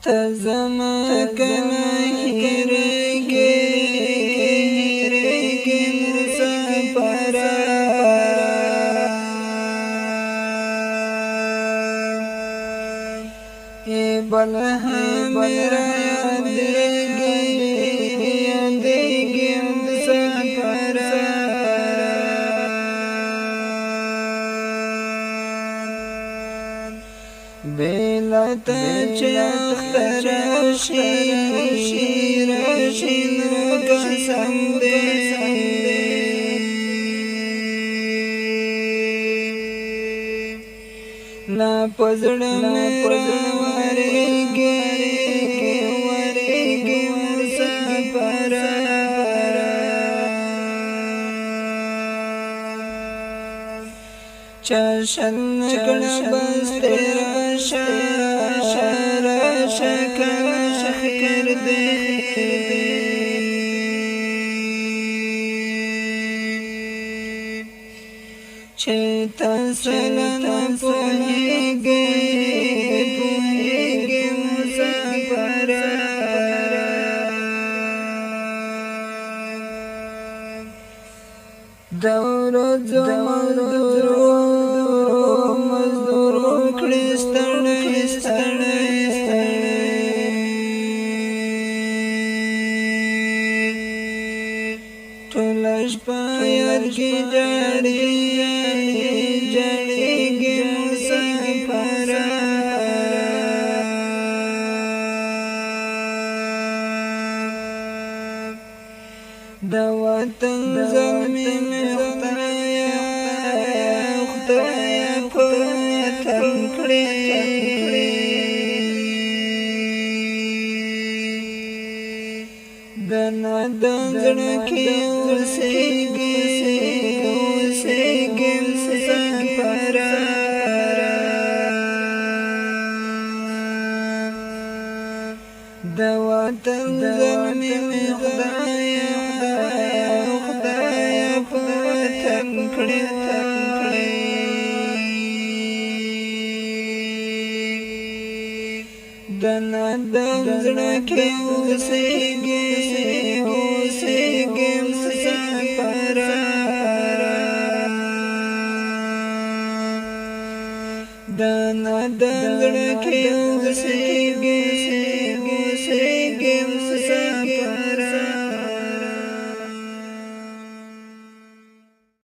تزما کنا هیرگی مسافرا ای بلها میرا یادگی مسافرا بیلتا چاختر راشی نو قسم دے نا پزڑ میرا ورگی مسافرا چاشن کنا بس تیرا شارا کنا شخیر دے چیتا سلنا پوہیگی مسافرا دورو مزدورو کڑستڑی ٹولش پایت کی جڑی مسافرا دا وطن ظلمی میں خدایا پتن کڑی دنا دنزڑکی اوسیگی مسافرا دا وطن ظلمی میں خدایا پتن کڑی دنا دنزڑکی اوسیگی مسافرا دنا دنزڑکی اوسیگی